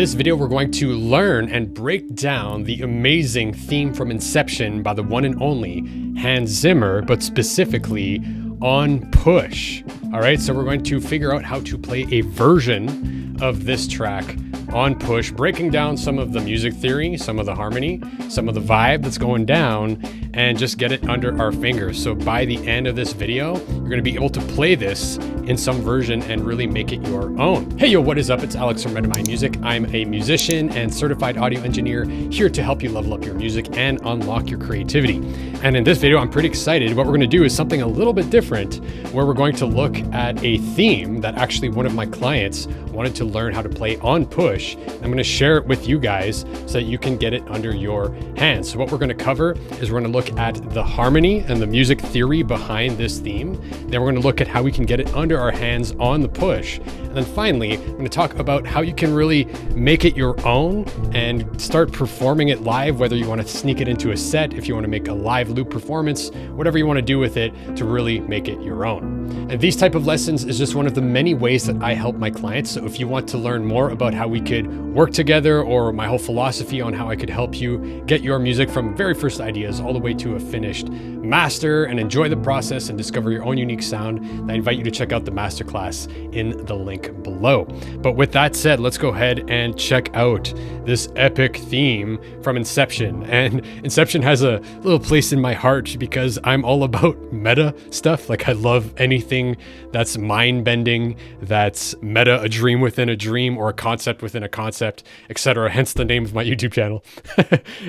this video, we're going to learn and break down the amazing theme from Inception by the one and only Hans Zimmer, but specifically on push. All right, so we're going to figure out how to play a version of this track on push, breaking down some of the music theory, some of the harmony, some of the vibe that's going down, and just get it under our fingers. So by the end of this video, you're going to be able to play this in some version and really make it your own. Hey, yo, what is up? It's Alex from Red My Music. I'm a musician and certified audio engineer here to help you level up your music and unlock your creativity. And in this video, I'm pretty excited. What we're going to do is something a little bit different, where we're going to look at a theme that actually one of my clients wanted to learn how to play on push. I'm going to share it with you guys so that you can get it under your hands. So what we're going to cover is we're going to look at the harmony and the music theory behind this theme. Then we're going to look at how we can get it under our hands on the push. And then finally, I'm going to talk about how you can really make it your own and start performing it live, whether you want to sneak it into a set, if you want to make a live loop performance, whatever you want to do with it to really make it your own. And these type of lessons is just one of the many ways that I help my clients. So if you want to learn more about how we could work together, or my whole philosophy on how I could help you get your music from very first ideas all the way to a finished master and enjoy the process and discover your own unique sound, I invite you to check out the masterclass in the link below. But with that said, let's go ahead and check out this epic theme from Inception. And Inception has a little place in my heart because I'm all about meta stuff. Like, I love anything that's mind-bending, that's meta, a dream within a dream, or a concept within a concept, etc. Hence the name of my YouTube channel.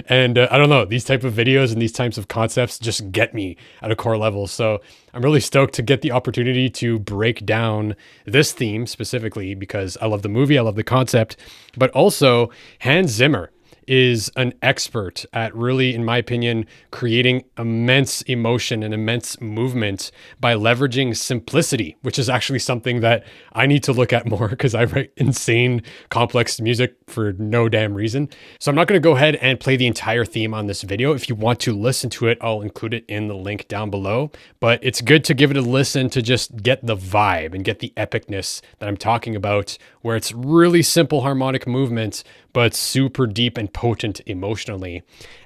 And I don't know, these type of videos and these types of concepts just get me at a core level. So I'm really stoked to get the opportunity to break down this theme specifically because I love the movie, I love the concept, but also Hans Zimmer is an expert at really, in my opinion, creating immense emotion and immense movement by leveraging simplicity, which is actually something that I need to look at more because I write insane, complex music for no damn reason. So I'm not going to go ahead and play the entire theme on this video. If you want to listen to it, I'll include it in the link down below. But it's good to give it a listen to just get the vibe and get the epicness that I'm talking about, where it's really simple harmonic movement, but super deep and potent emotionally.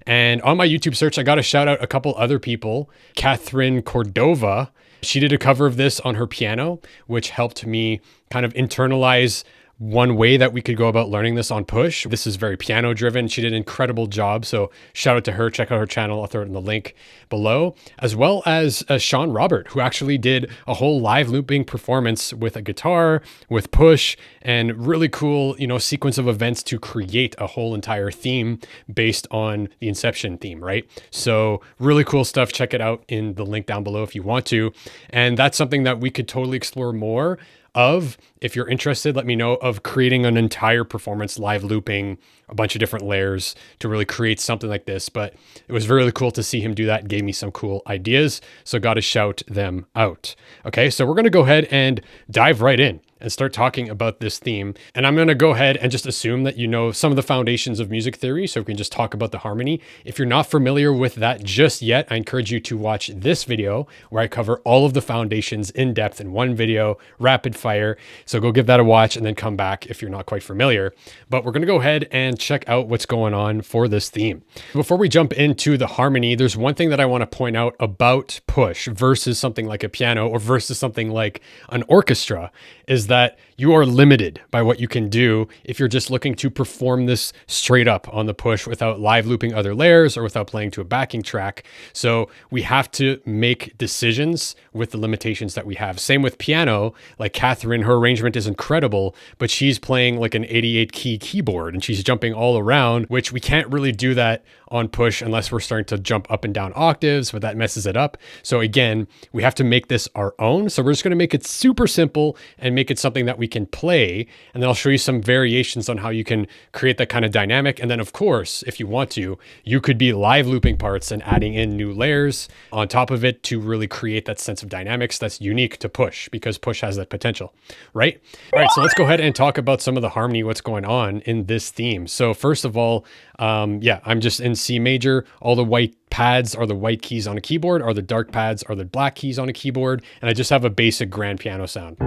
And on my YouTube search, I got to shout out a couple other people. Catherine Cordova, she did a cover of this on her piano, which helped me kind of internalize one way that we could go about learning this on push. This is very piano driven. She did an incredible job. So shout out to her. Check out her channel. I'll throw it in the link below, as well as Sean Robert, who actually did a whole live looping performance with a guitar, with push, and really cool, sequence of events to create a whole entire theme based on the Inception theme, right? So really cool stuff. Check it out in the link down below if you want to. And that's something that we could totally explore more of. If you're interested, let me know, of creating an entire performance, live looping a bunch of different layers to really create something like this. But it was really cool to see him do that and gave me some cool ideas. So got to shout them out. Okay, so we're going to go ahead and dive right in and start talking about this theme. And I'm going to go ahead and just assume that you know some of the foundations of music theory, so we can just talk about the harmony. If you're not familiar with that just yet, I encourage you to watch this video where I cover all of the foundations in depth in one video, rapid fire. So go give that a watch and then come back if you're not quite familiar. But we're going to go ahead and check out what's going on for this theme. Before we jump into the harmony, there's one thing that I want to point out about push versus something like a piano or versus something like an orchestra, is that you are limited by what you can do if you're just looking to perform this straight up on the push without live looping other layers or without playing to a backing track. So we have to make decisions with the limitations that we have. Same with piano. Like Catherine, her arrangement is incredible, but she's playing like an 88 key keyboard and she's jumping all around, which we can't really do that on push unless we're starting to jump up and down octaves, but that messes it up. So again, we have to make this our own. So we're just going to make it super simple and make it something that we can play. And then I'll show you some variations on how you can create that kind of dynamic. And then of course, if you want to, you could be live looping parts and adding in new layers on top of it to really create that sense of dynamics that's unique to push, because push has that potential, right? All right, so let's go ahead and talk about some of the harmony, what's going on in this theme. So first of all, I'm just in C major. All the white pads are the white keys on a keyboard, or the dark pads are the black keys on a keyboard. And I just have a basic grand piano sound.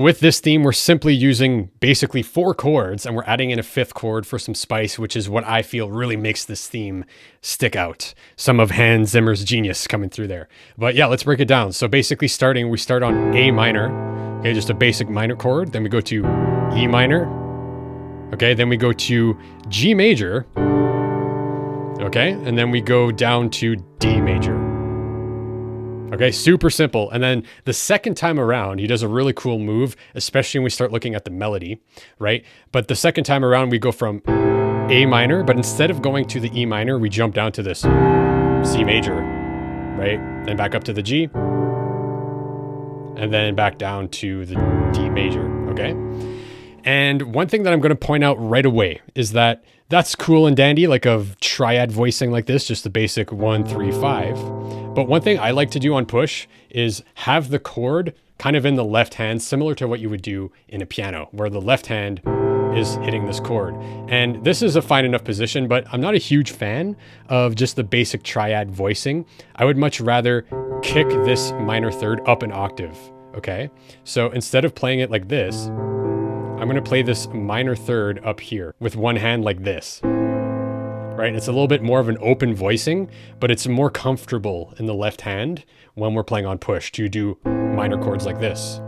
With this theme, we're simply using basically 4 chords, and we're adding in a 5th chord for some spice, which is what I feel really makes this theme stick out. Some of Hans Zimmer's genius coming through there. But yeah, let's break it down. So basically we start on A minor, okay, just a basic minor chord. Then we go to E minor, okay, then we go to G major, okay, and then we go down to D major. Okay, super simple. And then the second time around, he does a really cool move, especially when we start looking at the melody, right? But the second time around, we go from A minor, but instead of going to the E minor, we jump down to this C major, right? Then back up to the G, and then back down to the D major, okay? And one thing that I'm going to point out right away is that that's cool and dandy, like a triad voicing like this, just the basic 1, 3, 5. But one thing I like to do on push is have the chord kind of in the left hand, similar to what you would do in a piano, where the left hand is hitting this chord. And this is a fine enough position, but I'm not a huge fan of just the basic triad voicing. I would much rather kick this minor third up an octave, okay? So instead of playing it like this, I'm going to play this minor third up here with one hand like this, right? It's a little bit more of an open voicing, but it's more comfortable in the left hand when we're playing on push to do minor chords like this.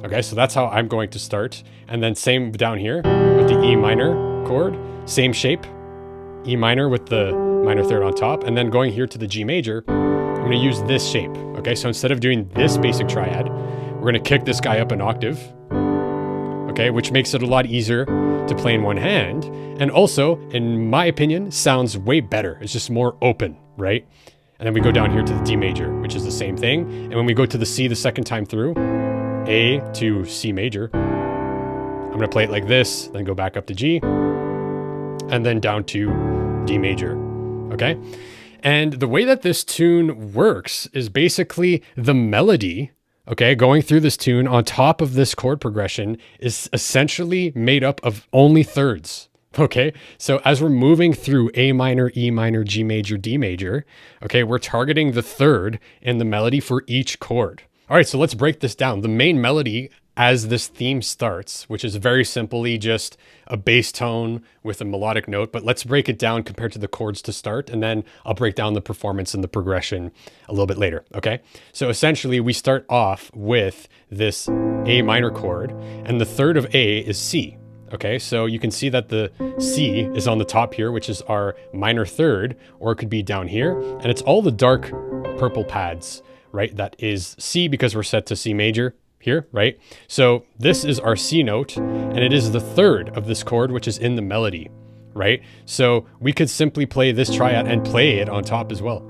Okay, so that's how I'm going to start. And then same down here with the E minor chord, same shape, E minor with the minor third on top, and then going here to the G major, I'm going to use this shape. Okay, so instead of doing this basic triad, we're going to kick this guy up an octave. Okay, which makes it a lot easier to play in one hand. And also, in my opinion, sounds way better. It's just more open, right? And then we go down here to the D major, which is the same thing. And when we go to the C the second time through, A to C major, I'm going to play it like this, then go back up to G, and then down to D major, okay? And the way that this tune works is basically the melody, okay, going through this tune on top of this chord progression is essentially made up of only thirds. Okay, so as we're moving through A minor, E minor, G major, D major, okay, we're targeting the third in the melody for each chord. All right, so let's break this down. The main melody as this theme starts, which is very simply just a bass tone with a melodic note, but let's break it down compared to the chords to start, and then I'll break down the performance and the progression a little bit later, okay? So essentially, we start off with this A minor chord, and the third of A is C, okay? So you can see that the C is on the top here, which is our minor third, or it could be down here, and it's all the dark purple pads, right? That is C because we're set to C major here, right? So this is our C note, and it is the third of this chord, which is in the melody, right? So we could simply play this triad and play it on top as well.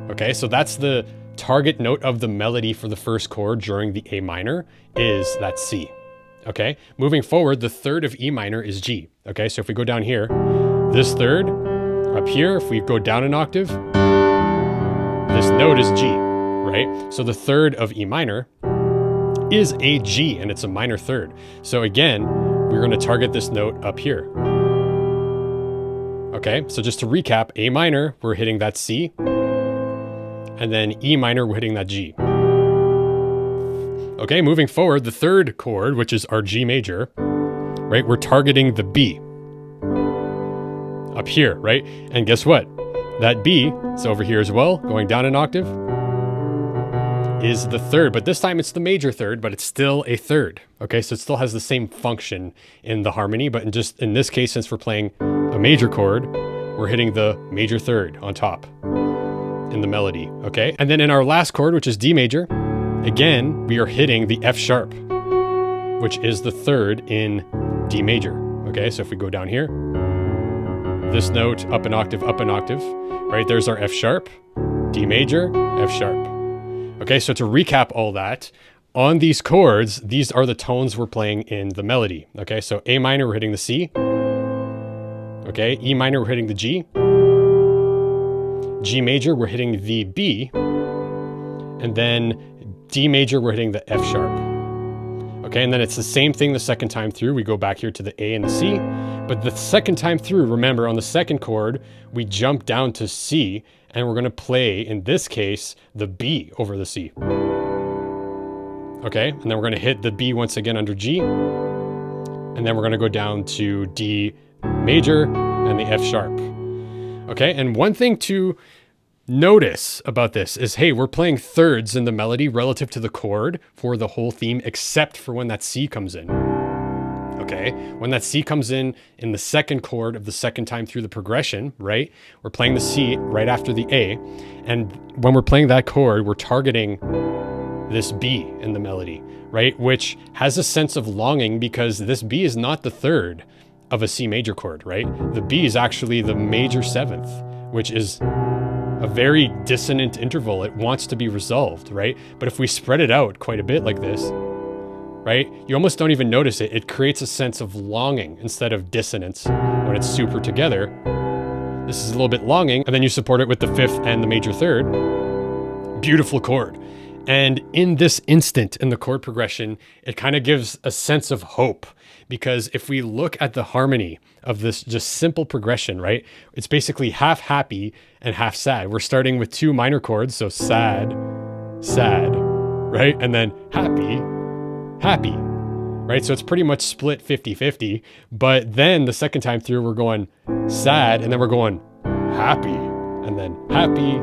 Okay, so that's the target note of the melody for the first chord during the A minor is that C. Okay, moving forward, the third of E minor is G. Okay, so if we go down here, this third up here, if we go down an octave, this note is G, right? So the third of E minor is a G, and it's a minor third. So again, we're going to target this note up here. Okay, so just to recap, A minor, we're hitting that C, and then E minor, we're hitting that G. Okay, moving forward, the third chord, which is our G major, right? We're targeting the B up here, right? And guess what? That B, it's over here as well, going down an octave, is the third, but this time it's the major third, but it's still a third. Okay, so it still has the same function in the harmony, but in this case, since we're playing a major chord, we're hitting the major third on top in the melody, okay? And then in our last chord, which is D major, again, we are hitting the F sharp, which is the third in D major, okay? So if we go down here, this note, up an octave, right? There's our F sharp, D major, F sharp. Okay, so to recap all that, on these chords, these are the tones we're playing in the melody. Okay, so A minor, we're hitting the C. Okay, E minor, we're hitting the G. G major, we're hitting the B. And then D major, we're hitting the F sharp. Okay, and then it's the same thing the second time through. We go back here to the A and the C. But the second time through, remember, on the second chord, we jump down to C, and we're going to play, in this case, the B over the C. Okay, and then we're going to hit the B once again under G, and then we're going to go down to D major and the F sharp. Okay, and one thing to notice about this is, hey, we're playing thirds in the melody relative to the chord for the whole theme, except for when that C comes in. Okay, when that C comes in the second chord of the second time through the progression, right? We're playing the C right after the A, and when we're playing that chord, we're targeting this B in the melody, right? Which has a sense of longing because this B is not the third of a C major chord, right? The B is actually the major seventh, which is a very dissonant interval. It wants to be resolved, right? But if we spread it out quite a bit like this, right, you almost don't even notice it. It creates a sense of longing instead of dissonance when it's super together. This is a little bit longing, and then you support it with the fifth and the major third. Beautiful chord. And in this instant in the chord progression, it kind of gives a sense of hope, because if we look at the harmony of this just simple progression, right, it's basically half happy and half sad. We're starting with two minor chords, so sad, sad, right? And then happy, happy, right? So it's pretty much split 50-50. But then the second time through, we're going sad, and then we're going happy, and then happy,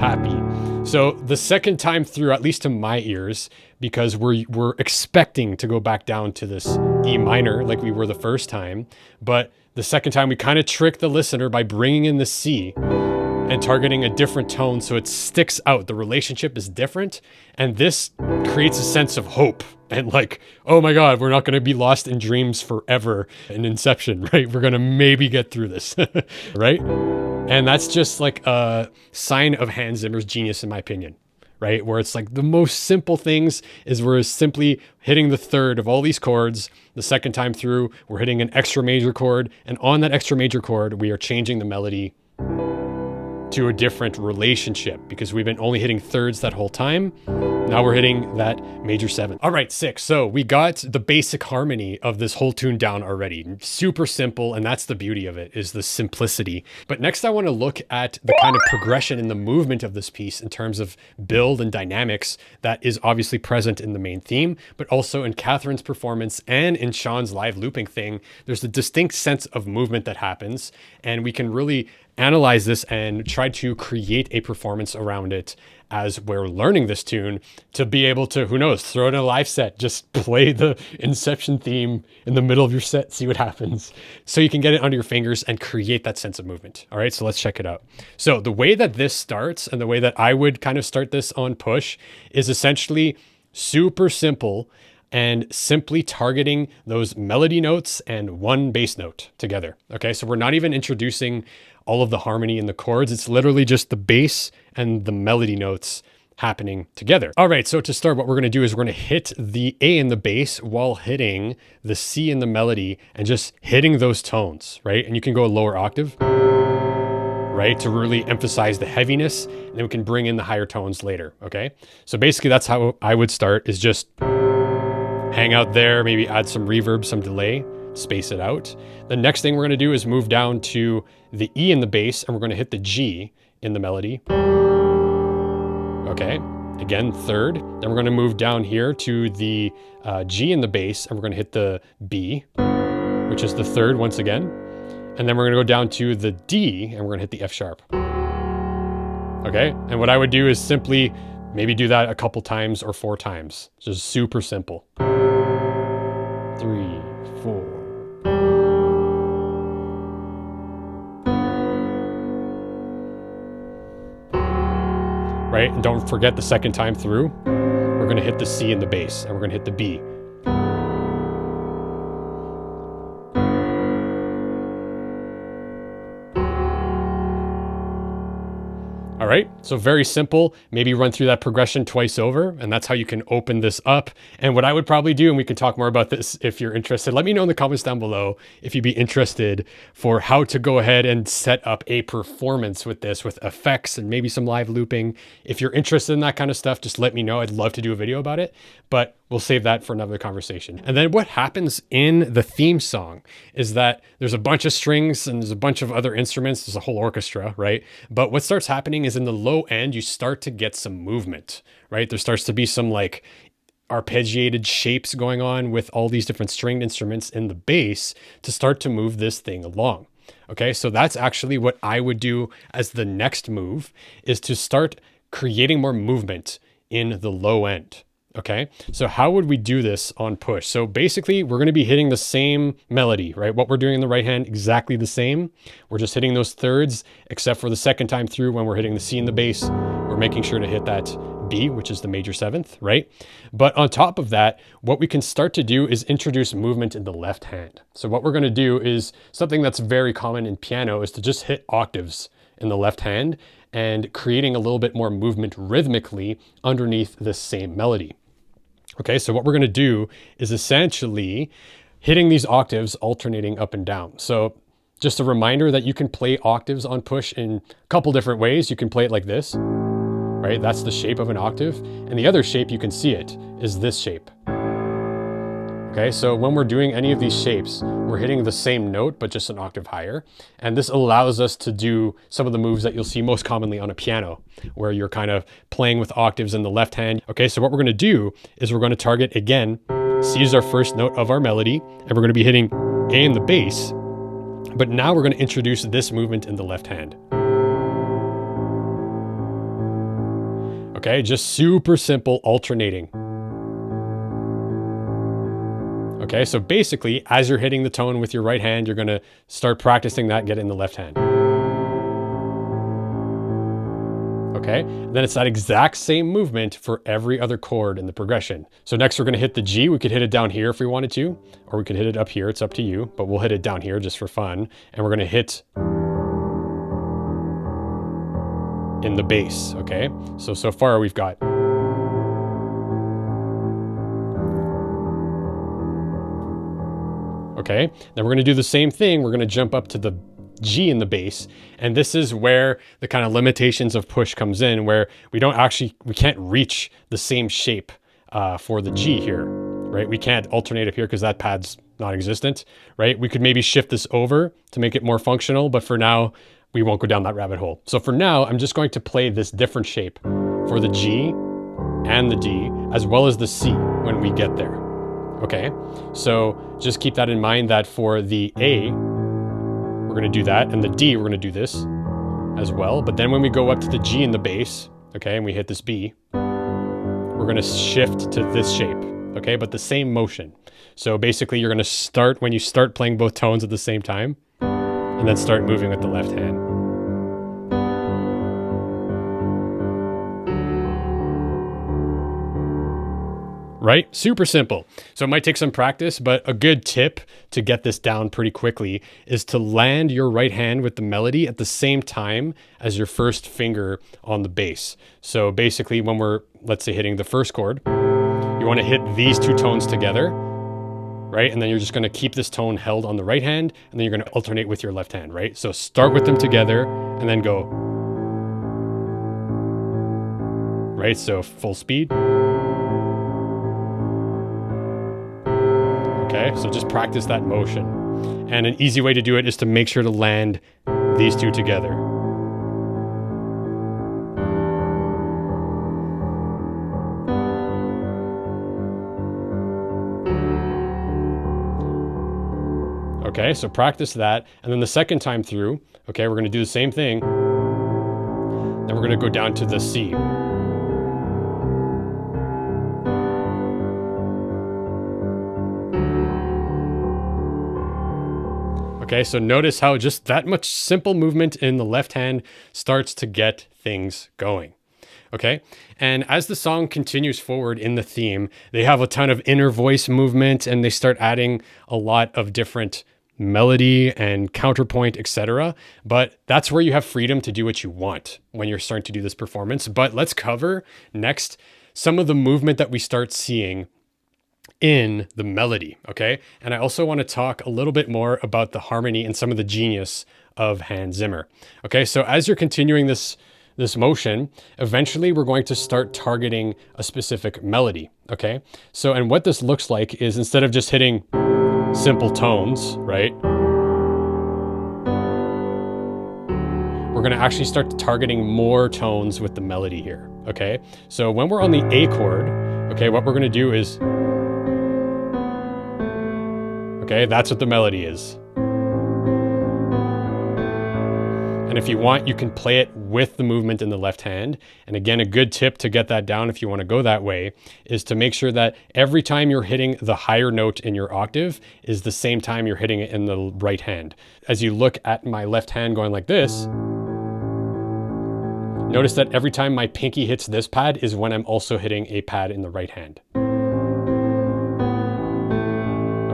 happy. So the second time through, at least to my ears, because we're expecting to go back down to this E minor like we were the first time, but the second time we kind of trick the listener by bringing in the C and targeting a different tone so it sticks out. The relationship is different, and this creates a sense of hope and like, oh my God, we're not going to be lost in dreams forever in Inception, right? We're going to maybe get through this, right? And that's just like a sign of Hans Zimmer's genius, in my opinion, right? Where it's like the most simple things is we're simply hitting the third of all these chords. The second time through, we're hitting an extra major chord. And on that extra major chord, we are changing the melody to a different relationship because we've been only hitting thirds that whole time. Now we're hitting that major seventh. All right, 6. So we got the basic harmony of this whole tune down already. Super simple, and that's the beauty of it, is the simplicity. But next I want to look at the kind of progression in the movement of this piece in terms of build and dynamics that is obviously present in the main theme, but also in Catherine's performance and in Sean's live looping thing. There's a distinct sense of movement that happens, and we can really analyze this and try to create a performance around it as we're learning this tune to be able to, who knows, throw it in a live set, just play the Inception theme in the middle of your set, see what happens. So you can get it under your fingers and create that sense of movement. All right, so let's check it out. So the way that this starts and the way that I would kind of start this on push is essentially super simple and simply targeting those melody notes and one bass note together. Okay, so we're not even introducing all of the harmony in the chords. It's literally just the bass and the melody notes happening together. All right, so to start, what we're gonna do is we're gonna hit the A in the bass while hitting the C in the melody and just hitting those tones, right? And you can go a lower octave, right, to really emphasize the heaviness, and then we can bring in the higher tones later, okay? So basically that's how I would start, is just hang out there, maybe add some reverb, some delay, space it out. The next thing we're gonna do is move down to the E in the bass, and we're gonna hit the G in the melody. Okay, again, third. Then we're gonna move down here to the G in the bass, and we're gonna hit the B, which is the third once again. And then we're gonna go down to the D, and we're gonna hit the F sharp. Okay, and what I would do is simply maybe do that a couple times or 4 times. Just super simple. 3, 4. Right, and don't forget the second time through, we're gonna hit the C in the bass, and we're gonna hit the B. All right, so very simple. Maybe run through that progression twice over, and that's how you can open this up. And what I would probably do, and we can talk more about this if you're interested, let me know in the comments down below if you'd be interested for how to go ahead and set up a performance with this, with effects and maybe some live looping. If you're interested in that kind of stuff, just let me know. I'd love to do a video about it, but we'll save that for another conversation. And then what happens in the theme song is that there's a bunch of strings and there's a bunch of other instruments. There's a whole orchestra, right? But what starts happening is in the low end, you start to get some movement, right? There starts to be some like arpeggiated shapes going on with all these different stringed instruments in the bass to start to move this thing along. Okay, so that's actually what I would do as the next move, is to start creating more movement in the low end. Okay, so how would we do this on push? So basically we're going to be hitting the same melody, right? What we're doing in the right hand, exactly the same. We're just hitting those thirds, except for the second time through when we're hitting the C in the bass, we're making sure to hit that B, which is the major seventh, right? But on top of that, what we can start to do is introduce movement in the left hand. So what we're going to do is something that's very common in piano, is to just hit octaves in the left hand and creating a little bit more movement rhythmically underneath the same melody. Okay, so what we're going to do is essentially hitting these octaves alternating up and down. So just a reminder that you can play octaves on push in a couple different ways. You can play it like this, right? That's the shape of an octave. And the other shape, you can see it, is this shape. Okay, so when we're doing any of these shapes, we're hitting the same note, but just an octave higher. And this allows us to do some of the moves that you'll see most commonly on a piano, where you're kind of playing with octaves in the left hand. Okay, so what we're going to do is we're going to target, again, C is our first note of our melody, and we're going to be hitting A in the bass. But now we're going to introduce this movement in the left hand. Okay, just super simple alternating. Okay, so basically, as you're hitting the tone with your right hand, you're going to start practicing that, get it in the left hand. Okay, and then it's that exact same movement for every other chord in the progression. So next we're going to hit the G. We could hit it down here if we wanted to, or we could hit it up here. It's up to you, but we'll hit it down here just for fun. And we're going to hit in the bass, okay? So far we've got... Okay, then we're going to do the same thing. We're going to jump up to the G in the bass. And this is where the kind of limitations of push comes in, where we can't reach the same shape for the G here, right? We can't alternate up here because that pad's non-existent, right? We could maybe shift this over to make it more functional, but for now, we won't go down that rabbit hole. So for now, I'm just going to play this different shape for the G and the D, as well as the C when we get there. Okay, so just keep that in mind, that for the A, we're going to do that, and the D, we're going to do this as well. But then when we go up to the G in the bass, okay, and we hit this B, we're going to shift to this shape, okay, but the same motion. So basically, you're going to start, when you start playing both tones at the same time, and then start moving with the left hand. Right? Super simple. So it might take some practice, but a good tip to get this down pretty quickly is to land your right hand with the melody at the same time as your first finger on the bass. So basically when we're, let's say, hitting the first chord, you want to hit these two tones together, right? And then you're just going to keep this tone held on the right hand, and then you're going to alternate with your left hand, right? So start with them together and then go. Right? So full speed. Okay, so just practice that motion. And an easy way to do it is to make sure to land these two together. Okay, so practice that. And then the second time through, okay, we're going to do the same thing. Then we're going to go down to the C. Okay, so notice how just that much simple movement in the left hand starts to get things going. Okay, and as the song continues forward in the theme, they have a ton of inner voice movement, and they start adding a lot of different melody and counterpoint, etc. But that's where you have freedom to do what you want when you're starting to do this performance. But let's cover next some of the movement that we start seeing in the melody, okay? And I also want to talk a little bit more about the harmony and some of the genius of Hans Zimmer. Okay, so as you're continuing this motion, eventually we're going to start targeting a specific melody, okay? So, and what this looks like is, instead of just hitting simple tones, right? We're going to actually start targeting more tones with the melody here, okay? So when we're on the A chord, Okay, what we're gonna do is, okay, that's what the melody is. And if you want, you can play it with the movement in the left hand. And again, a good tip to get that down if you want to go that way is to make sure that every time you're hitting the higher note in your octave is the same time you're hitting it in the right hand. As you look at my left hand going like this, notice that every time my pinky hits this pad is when I'm also hitting a pad in the right hand.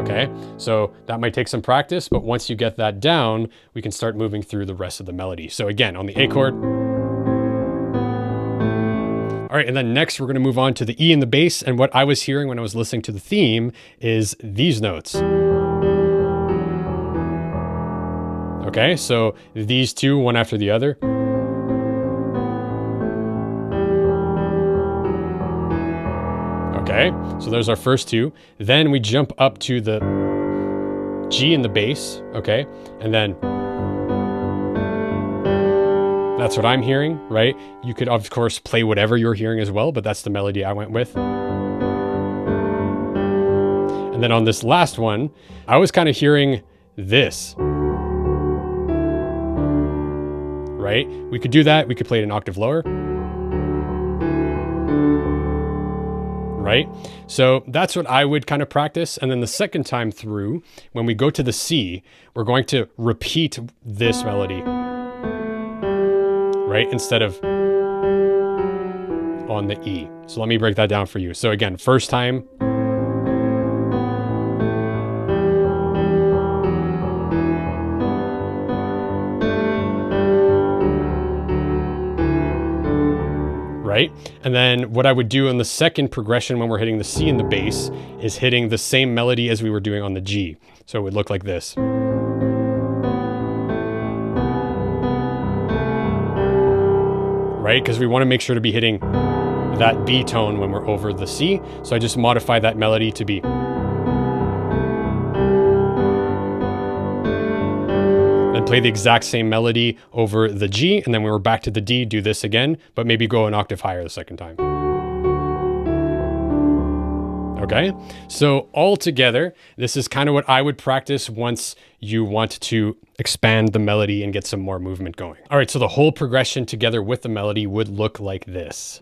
Okay, so that might take some practice, but once you get that down, we can start moving through the rest of the melody. So again, on the A chord. All right, and then next we're gonna move on to the E in the bass, and what I was hearing when I was listening to the theme is these notes. Okay, so these two, one after the other. Okay, so there's our first two. Then we jump up to the G in the bass, okay? And then that's what I'm hearing, right? You could, of course, play whatever you're hearing as well, but that's the melody I went with. And then on this last one, I was kind of hearing this, right? We could do that. We could play it an octave lower. Right? So that's what I would kind of practice. And then the second time through, when we go to the C, we're going to repeat this melody, right? Instead of on the E. So let me break that down for you. So again, first time. Right? And then what I would do in the second progression when we're hitting the C in the bass is hitting the same melody as we were doing on the G. So it would look like this. Right? Because we want to make sure to be hitting that B tone when we're over the C. So I just modify that melody to be. And play the exact same melody over the G, and then when we're back to the D, do this again, but maybe go an octave higher the second time. Okay, so all together, this is kind of what I would practice once you want to expand the melody and get some more movement going. All right, so the whole progression together with the melody would look like this.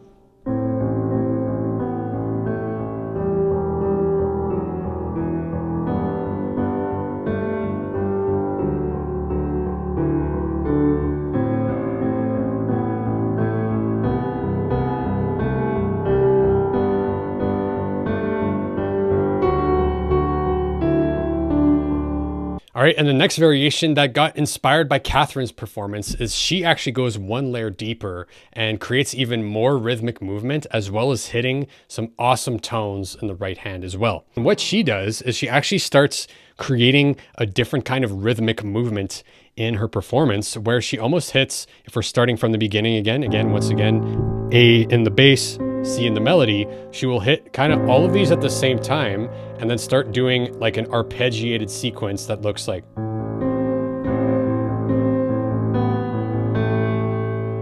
All right, and the next variation that got inspired by Catherine's performance is she actually goes one layer deeper and creates even more rhythmic movement, as well as hitting some awesome tones in the right hand as well. And what she does is she actually starts creating a different kind of rhythmic movement in her performance, where she almost hits, if we're starting from the beginning again, once again, A in the bass, C in the melody, she will hit kind of all of these at the same time and then start doing like an arpeggiated sequence that looks like.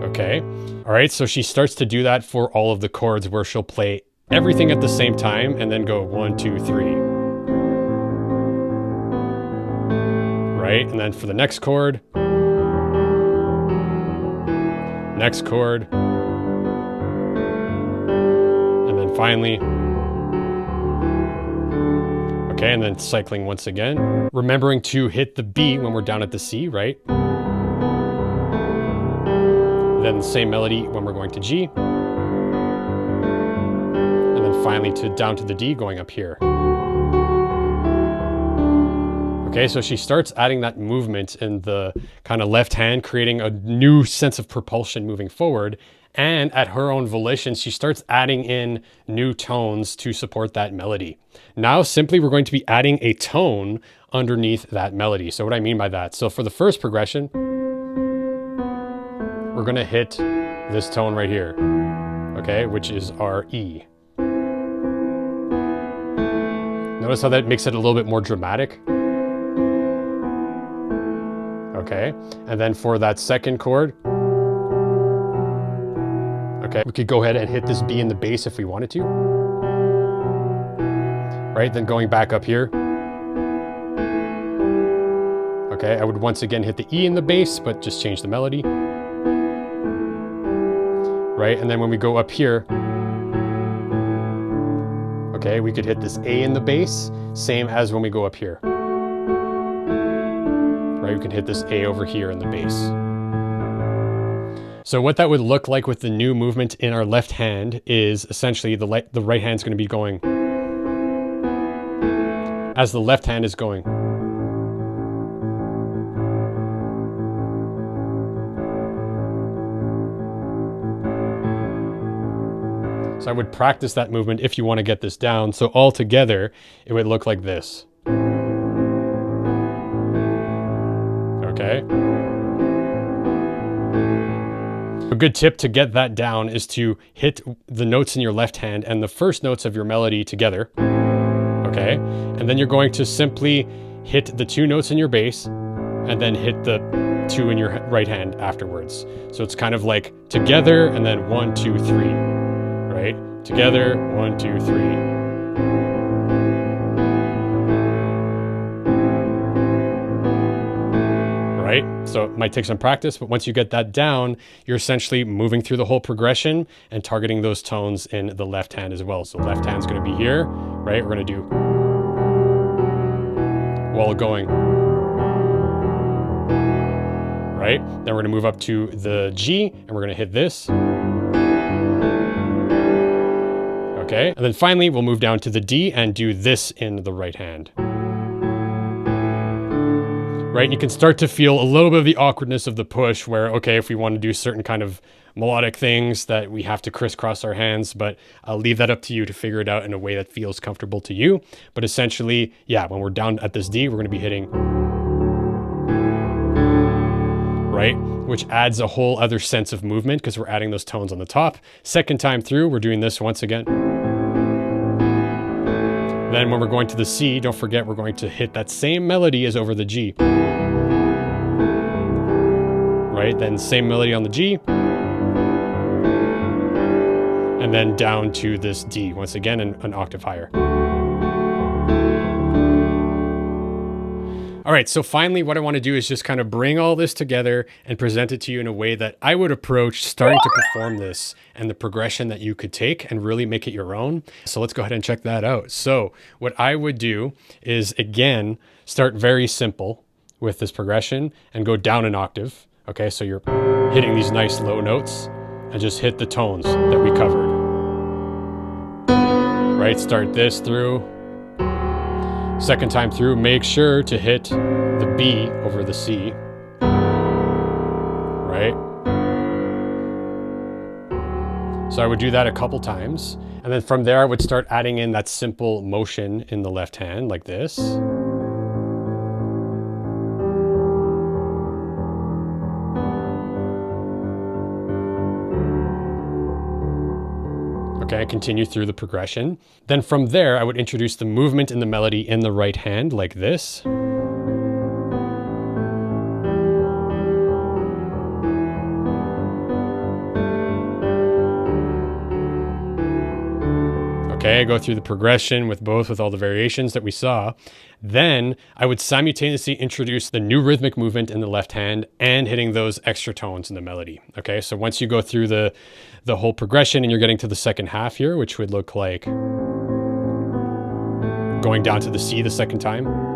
Okay. All right. So she starts to do that for all of the chords, where she'll play everything at the same time and then go 1, 2, 3. Right. And then for the next chord, next chord, and then finally, okay, and then cycling once again, remembering to hit the B when we're down at the C, right? Then the same melody when we're going to G, and then finally down to the D, going up here. Okay, so she starts adding that movement in the kind of left hand, creating a new sense of propulsion moving forward. And at her own volition, she starts adding in new tones to support that melody. Now, simply, we're going to be adding a tone underneath that melody. So what I mean by that, so for the first progression, we're gonna hit this tone right here, okay, which is our E. Notice how that makes it a little bit more dramatic. Okay, and then for that second chord, okay, we could go ahead and hit this B in the bass if we wanted to. right? Then going back up here. Okay, I would once again hit the E in the bass, but just change the melody. Right, and then when we go up here, okay, we could hit this A in the bass, same as when we go up here. Right, we can hit this A over here in the bass. So what that would look like with the new movement in our left hand is essentially the right hand's going to be going as the left hand is going. So I would practice that movement if you want to get this down. So all together, it would look like this. Okay. A good tip to get that down is to hit the notes in your left hand and the first notes of your melody together. Okay. And then you're going to simply hit the two notes in your bass and then hit the two in your right hand afterwards. So it's kind of like together and then 1, 2, 3. Right? Together, 1, 2, 3. Right? So it might take some practice, but once you get that down, you're essentially moving through the whole progression and targeting those tones in the left hand as well. So left hand's going to be here, right? We're going to do while going. Right? Then we're going to move up to the G and we're going to hit this. Okay, and then finally we'll move down to the D and do this in the right hand. Right, and you can start to feel a little bit of the awkwardness of the push where, okay, if we want to do certain kind of melodic things that we have to crisscross our hands, but I'll leave that up to you to figure it out in a way that feels comfortable to you. But essentially, yeah, when we're down at this D, we're going to be hitting, right? Which adds a whole other sense of movement because we're adding those tones on the top. Second time through, we're doing this once again. Then when we're going to the C, don't forget we're going to hit that same melody as over the G. Right, then same melody on the G. And then down to this D, once again, an octave higher. All right, so finally what I want to do is just kind of bring all this together and present it to you in a way that I would approach starting to perform this and the progression that you could take and really make it your own. So let's go ahead and check that out. So what I would do is, again, start very simple with this progression and go down an octave. Okay, so you're hitting these nice low notes and just hit the tones that we covered. Right, start this through. Second time through, make sure to hit the B over the C, right? So I would do that a couple times. And then from there, I would start adding in that simple motion in the left hand like this. Okay, continue through the progression. Then from there, I would introduce the movement in the melody in the right hand like this. Okay, I go through the progression with all the variations that we saw. Then I would simultaneously introduce the new rhythmic movement in the left hand and hitting those extra tones in the melody. Okay, so once you go through the whole progression and you're getting to the second half here, which would look like going down to the C the second time.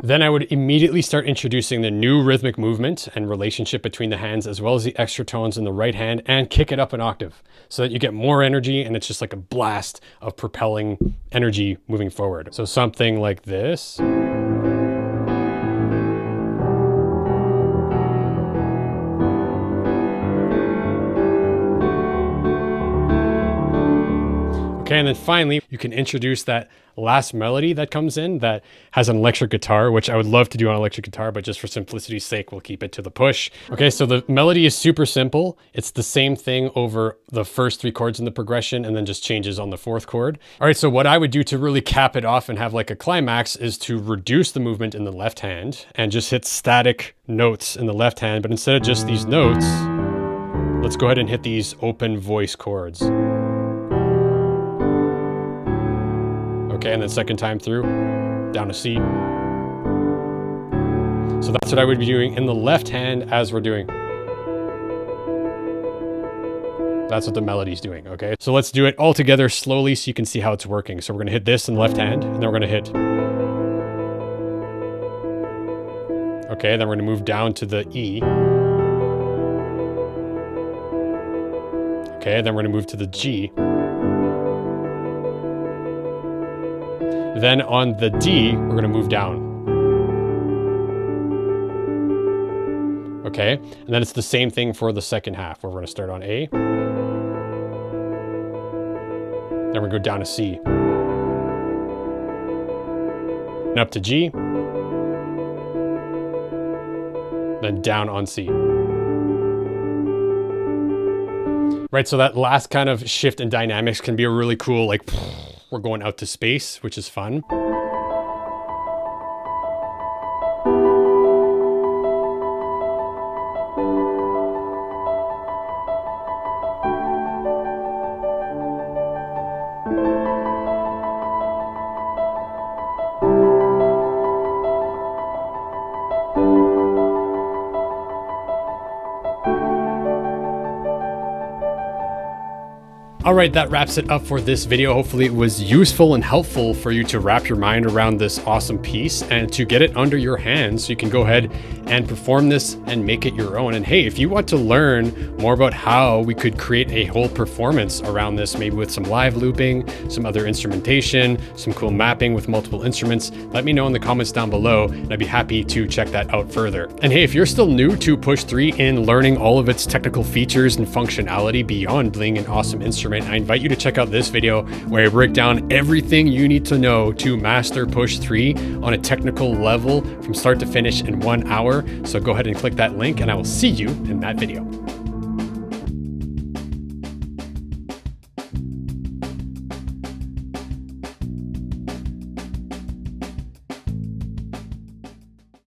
Then I would immediately start introducing the new rhythmic movement and relationship between the hands, as well as the extra tones in the right hand, and kick it up an octave so that you get more energy and it's just like a blast of propelling energy moving forward. So something like this. Okay, and then finally, you can introduce that last melody that comes in that has an electric guitar, which I would love to do on electric guitar, but just for simplicity's sake, we'll keep it to the push. Okay, so the melody is super simple. It's the same thing over the first 3 chords in the progression and then just changes on the 4th chord. All right, so what I would do to really cap it off and have like a climax is to reduce the movement in the left hand and just hit static notes in the left hand, but instead of just these notes, Let's go ahead and hit these open voice chords. Okay, and then second time through, down to C. So that's what I would be doing in the left hand as we're doing. That's what the melody's doing, okay? So let's do it all together slowly so you can see how it's working. So we're gonna hit this in the left hand, and then we're gonna hit. Okay, then we're gonna move down to the E. Okay, then we're gonna move to the G. Then on the D, we're gonna move down. Okay, and then it's the same thing for the second half, where we're gonna start on A. Then we're gonna go down to C. And up to G. Then down on C. Right, so that last kind of shift in dynamics can be a really cool, like, we're going out to space, which is fun. All right, that wraps it up for this video. Hopefully it was useful and helpful for you to wrap your mind around this awesome piece and to get it under your hands so you can go ahead and perform this and make it your own. And hey, if you want to learn more about how we could create a whole performance around this, maybe with some live looping, some other instrumentation, some cool mapping with multiple instruments, let me know in the comments down below and I'd be happy to check that out further. And hey, if you're still new to Push 3 in learning all of its technical features and functionality beyond being an awesome instrument, I invite you to check out this video where I break down everything you need to know to master Push 3 on a technical level from start to finish in 1 hour. So go ahead and click that link and I will see you in that video.